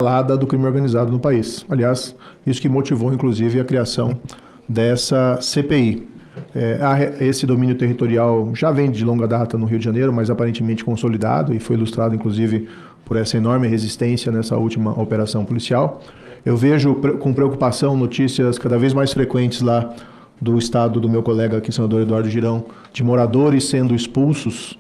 escalada do crime organizado no país. Aliás, isso que motivou, inclusive, a criação dessa CPI. Esse domínio territorial já vem de longa data no Rio de Janeiro, mas aparentemente consolidado e foi ilustrado, inclusive, por essa enorme resistência nessa última operação policial. Eu vejo com preocupação notícias cada vez mais frequentes lá do estado do meu colega aqui, senador Eduardo Girão, de moradores sendo expulsos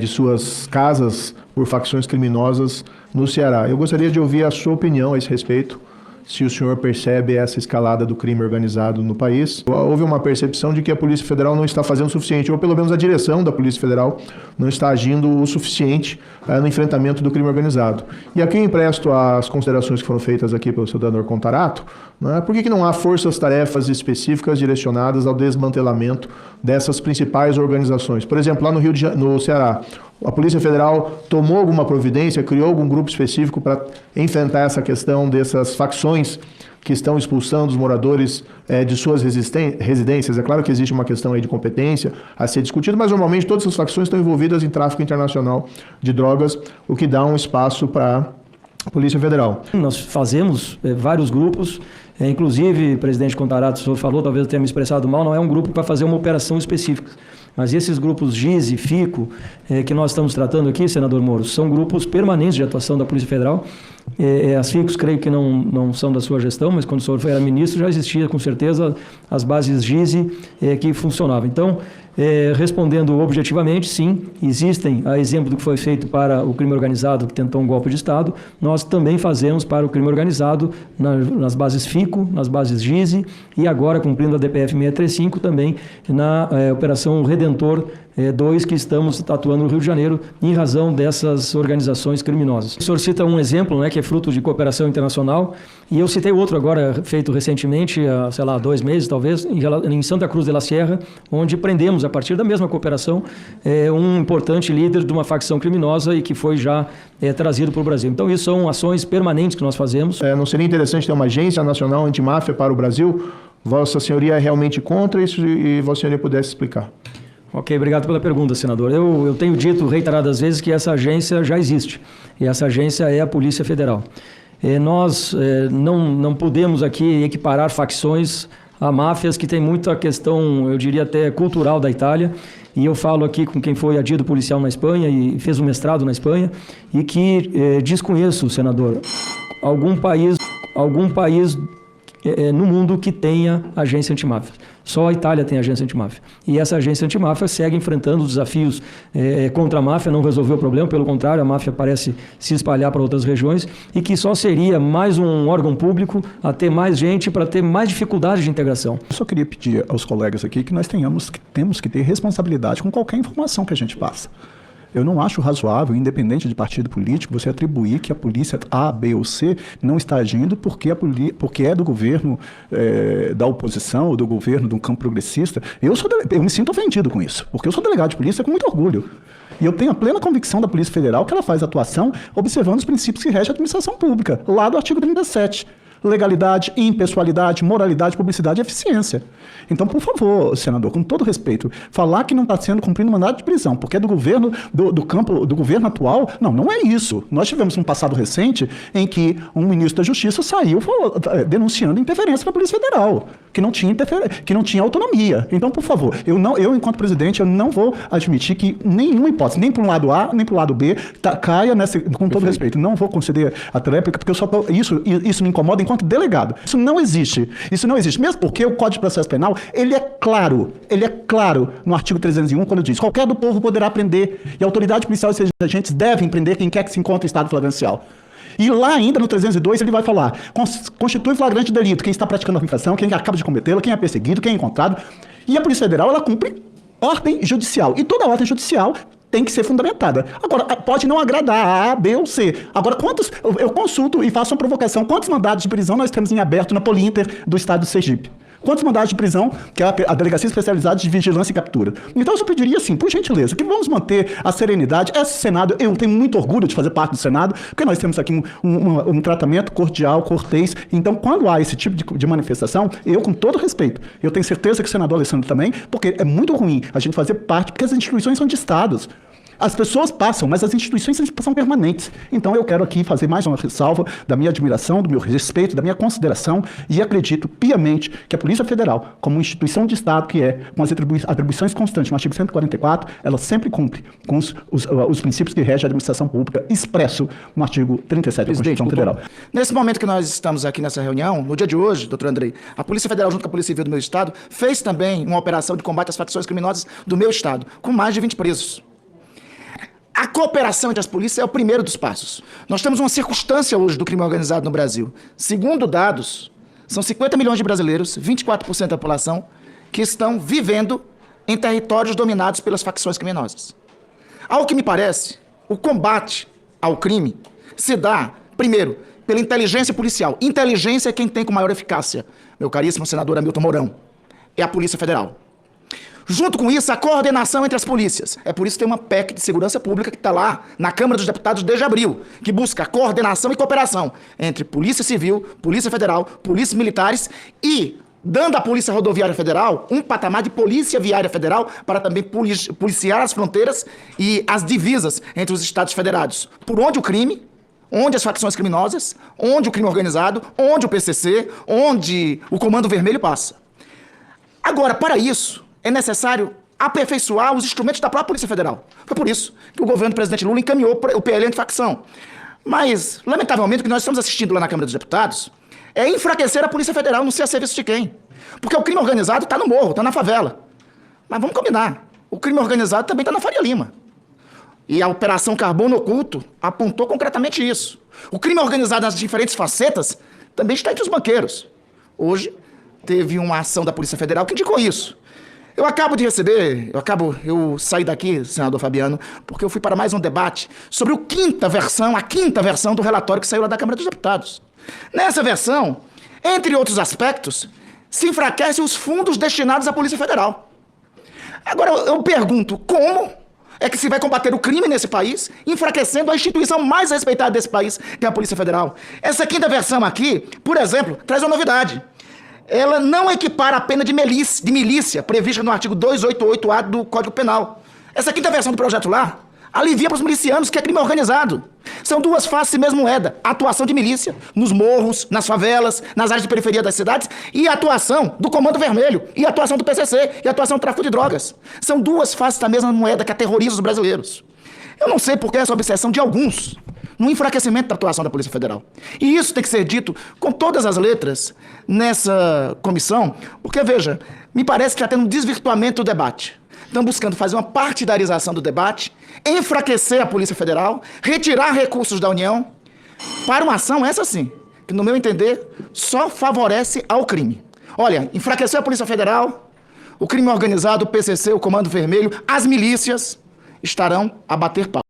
de suas casas por facções criminosas no Ceará. Eu gostaria de ouvir a sua opinião a esse respeito, se o senhor percebe essa escalada do crime organizado no país. Houve uma percepção de que a Polícia Federal não está fazendo o suficiente, ou pelo menos a direção da Polícia Federal não está agindo o suficiente no enfrentamento do crime organizado. E aqui eu empresto as considerações que foram feitas aqui pelo senador Contarato, né? Por que não há forças-tarefas específicas direcionadas ao desmantelamento dessas principais organizações? Por exemplo, lá no Ceará, a Polícia Federal tomou alguma providência, criou algum grupo específico para enfrentar essa questão dessas facções que estão expulsando os moradores de suas residências? É claro que existe uma questão aí de competência a ser discutida, mas normalmente todas essas facções estão envolvidas em tráfico internacional de drogas, o que dá um espaço para a Polícia Federal. Nós fazemos vários grupos, inclusive, presidente Contarato, o senhor falou, talvez eu tenha me expressado mal, não é um grupo para fazer uma operação específica. Mas esses grupos GIS e FICO, que nós estamos tratando aqui, senador Moro, são grupos permanentes de atuação da Polícia Federal. As FICOs creio que não são da sua gestão, mas quando o senhor era ministro já existia com certeza as bases GIS que funcionavam. Então, respondendo objetivamente, sim, existem, a exemplo do que foi feito para o crime organizado que tentou um golpe de Estado, nós também fazemos para o crime organizado nas bases FICO, nas bases GIS e agora, cumprindo a DPF 635, também na Operação Redentor 2, que estamos atuando no Rio de Janeiro em razão dessas organizações criminosas. O senhor cita um exemplo, que é fruto de cooperação internacional, e eu citei outro agora, feito recentemente, há 2 meses talvez, em Santa Cruz de la Sierra, onde prendemos, a partir da mesma cooperação, um importante líder de uma facção criminosa e que foi já trazido para o Brasil. Então, isso são ações permanentes que nós fazemos. Não seria interessante ter uma agência nacional antimáfia para o Brasil? Vossa Senhoria é realmente contra isso e Vossa Senhoria pudesse explicar? Ok, obrigado pela pergunta, senador. Eu tenho dito reiteradas vezes que essa agência já existe, e essa agência é a Polícia Federal. Nós não podemos aqui equiparar facções a máfias que tem muita questão, eu diria até cultural da Itália, e eu falo aqui com quem foi adido policial na Espanha e fez um mestrado na Espanha, e que desconheço, senador, algum país no mundo que tenha agência antimáfia. Só a Itália tem agência antimáfia. E essa agência antimáfia segue enfrentando os desafios contra a máfia, não resolveu o problema, pelo contrário, a máfia parece se espalhar para outras regiões e que só seria mais um órgão público a ter mais gente para ter mais dificuldade de integração. Eu só queria pedir aos colegas aqui que nós temos que ter responsabilidade com qualquer informação que a gente passa. Eu não acho razoável, independente de partido político, você atribuir que a polícia A, B ou C não está agindo porque é do governo da oposição ou do governo de um campo progressista. Eu me sinto ofendido com isso, porque eu sou delegado de polícia com muito orgulho. E eu tenho a plena convicção da Polícia Federal que ela faz atuação observando os princípios que regem a administração pública, lá do artigo 37. Legalidade, impessoalidade, moralidade, publicidade e eficiência. Então, por favor, senador, com todo respeito, falar que não está sendo cumprido mandado de prisão porque é do governo, do campo do governo atual, não é isso. Nós tivemos um passado recente em que um ministro da Justiça saiu denunciando interferência da Polícia Federal, que não tinha autonomia. Então, por favor, eu enquanto presidente, eu não vou admitir que nenhuma hipótese, nem para o lado A, nem para o lado B, caia nessa, com todo respeito. Não vou conceder a tréplica, porque isso me incomoda enquanto delegado. Isso não existe. Mesmo porque o Código de Processo Penal, ele é claro no artigo 301, quando diz: qualquer do povo poderá prender, e a autoridade policial e seus agentes devem prender quem quer que se encontre em estado flagrancial. E lá ainda no 302 ele vai falar: constitui flagrante delito quem está praticando a infração, quem acaba de cometê-la, quem é perseguido, quem é encontrado. E a Polícia Federal, ela cumpre ordem judicial. E toda ordem judicial tem que ser fundamentada. Agora, pode não agradar a B ou C. Agora, eu consulto e faço uma provocação, quantos mandados de prisão nós temos em aberto na Polinter do estado do Sergipe? Quantos mandados de prisão, que é a Delegacia Especializada de Vigilância e Captura? Então, eu só pediria, assim, por gentileza, que vamos manter a serenidade. Esse Senado, eu tenho muito orgulho de fazer parte do Senado, porque nós temos aqui um tratamento cordial, cortês. Então, quando há esse tipo de manifestação, eu, com todo respeito, eu tenho certeza que o senador Alessandro também, porque é muito ruim a gente fazer parte, porque as instituições são de estados. As pessoas passam, mas as instituições são permanentes. Então eu quero aqui fazer mais uma ressalva da minha admiração, do meu respeito, da minha consideração, e acredito piamente que a Polícia Federal, como instituição de Estado que é, com as atribuições constantes no artigo 144, ela sempre cumpre com os princípios que regem a administração pública expresso no artigo 37 da Constituição Federal. Nesse momento que nós estamos aqui nessa reunião, no dia de hoje, doutor Andrei, a Polícia Federal, junto com a Polícia Civil do meu Estado, fez também uma operação de combate às facções criminosas do meu Estado, com mais de 20 presos. A cooperação entre as polícias é o primeiro dos passos. Nós temos uma circunstância hoje do crime organizado no Brasil. Segundo dados, são 50 milhões de brasileiros, 24% da população, que estão vivendo em territórios dominados pelas facções criminosas. Ao que me parece, o combate ao crime se dá, primeiro, pela inteligência policial. Inteligência é quem tem com maior eficácia, meu caríssimo senador Hamilton Mourão. É a Polícia Federal. Junto com isso, a coordenação entre as polícias. É por isso que tem uma PEC de segurança pública que está lá na Câmara dos Deputados desde abril, que busca coordenação e cooperação entre Polícia Civil, Polícia Federal, polícias militares e dando à Polícia Rodoviária Federal um patamar de Polícia Viária Federal para também policiar as fronteiras e as divisas entre os Estados federados. Por onde o crime, onde as facções criminosas, onde o crime organizado, onde o PCC, onde o Comando Vermelho passa. Agora, para isso, é necessário aperfeiçoar os instrumentos da própria Polícia Federal. Foi por isso que o governo do presidente Lula encaminhou o PL antifacção. Mas, lamentavelmente, o que nós estamos assistindo lá na Câmara dos Deputados é enfraquecer a Polícia Federal, não ser a serviço de quem? Porque o crime organizado está no morro, está na favela. Mas vamos combinar, o crime organizado também está na Faria Lima. E a Operação Carbono Oculto apontou concretamente isso. O crime organizado nas diferentes facetas também está entre os banqueiros. Hoje, teve uma ação da Polícia Federal que indicou isso. Eu acabo de receber, eu saí daqui, senador Fabiano, porque eu fui para mais um debate sobre a quinta versão do relatório que saiu lá da Câmara dos Deputados. Nessa versão, entre outros aspectos, se enfraquecem os fundos destinados à Polícia Federal. Agora, eu pergunto, como é que se vai combater o crime nesse país, enfraquecendo a instituição mais respeitada desse país, que é a Polícia Federal? Essa quinta versão aqui, por exemplo, traz uma novidade. Ela não equipara a pena de milícia prevista no artigo 288-A do Código Penal. Essa quinta versão do projeto lá alivia para os milicianos que é crime organizado. São duas faces da mesma moeda. A atuação de milícia nos morros, nas favelas, nas áreas de periferia das cidades e a atuação do Comando Vermelho, e a atuação do PCC, e a atuação do tráfico de drogas. São duas faces da mesma moeda que aterroriza os brasileiros. Eu não sei por que essa obsessão de alguns no enfraquecimento da atuação da Polícia Federal. E isso tem que ser dito com todas as letras nessa comissão, porque, veja, me parece que está tendo um desvirtuamento do debate. Estão buscando fazer uma partidarização do debate, enfraquecer a Polícia Federal, retirar recursos da União, para uma ação, essa sim, que, no meu entender, só favorece ao crime. Olha, enfraquecer a Polícia Federal, o crime organizado, o PCC, o Comando Vermelho, as milícias estarão a bater pau.